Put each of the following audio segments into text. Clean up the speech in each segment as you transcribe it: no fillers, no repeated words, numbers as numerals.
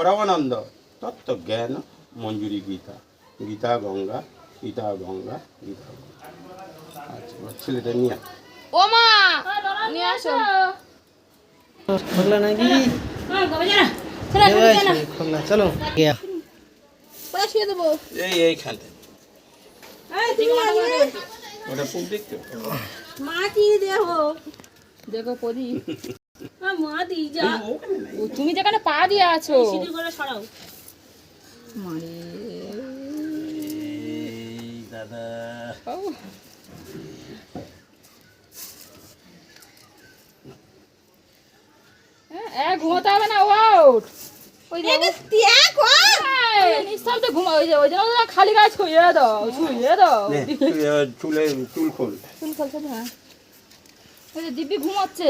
পরমানন্দ তত্ত্ব জ্ঞান মঞ্জুরি গীতা গীতা গঙ্গা গীতা গঙ্গা গীতা গঙ্গা। আচ্ছা এবার ছেলেটা নিয়ে ও মা নিয়ে আসো। খোলা নাকি খোলা চলো পরে শুয়ে দেবো। এইখানে ওটা খুব দেখতে মা কি দেখো দেখো পদি মা দি যা ও তুমি যেখানে পা দিয়ে আছো সিঁড়ি করে সরাও মারে দাদা ও ঘুমাতে হবে না ওয়াউট ওই যে নিঃশব্দে ঘুমা ওই যে ওই জন্য খালি গাছ শুয়ে দাও চুলে চুল খোল চুল ফলছে না ওই যে দিব্যি ঘুমাচ্ছে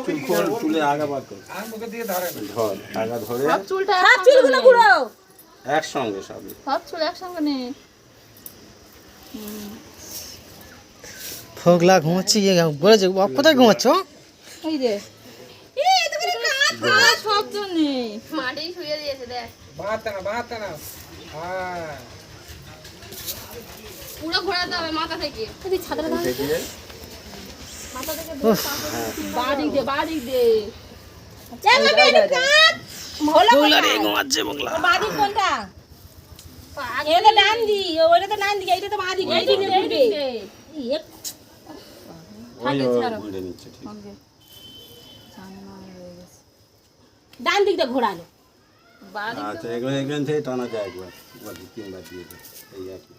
চুল খোল চুলে আগা বার কর ধর আগা ধরে সব চুলটা সব চুলগুলো ঘুরাও একসঙ্গে সব সব চুল একসঙ্গে নে ফোগলা ঘুমাচ্ছি বলেছে কোথায় ঘুমাচ্ছ ওই রে শব্দ নেই মাটি শুয়ে দিয়েছে দেখ পুরো ঘোরাতে হবে মাথা থেকে ছাদটা মাথা থেকে বাড়ি দে ঘুমাচ্ছে বগলা বাদি কোনটা এটা ডান দি ওটা তো ডান দি এটা তো বাদি এই দিকে ঘুরবে ঘুরে নিচ্ছে ঠিক ডান দিকটা ঘোরালো আচ্ছা এখান থেকে টানা যায় একবার তিনবার দিয়ে দেয় এই আর কি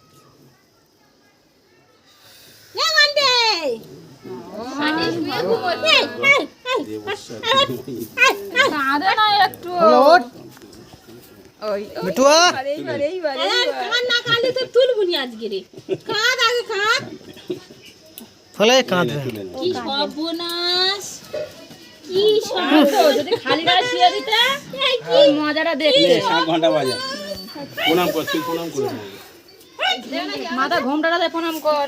কাঁদে না একটু মিঠুয়া না কাঁদলে তো তুলবুনি আজকে রে কাঁদ আগে কাঁদ ফলে কাঁদবে কি সর্বনাশ কি যদি খালি গায়ে শুয়ে দিতে ওই মজাটা দেখতে 7 ঘন্টা বাজে প্রণাম কর তুই প্রণাম করে মাথা ঘোমটাটা প্রণাম কর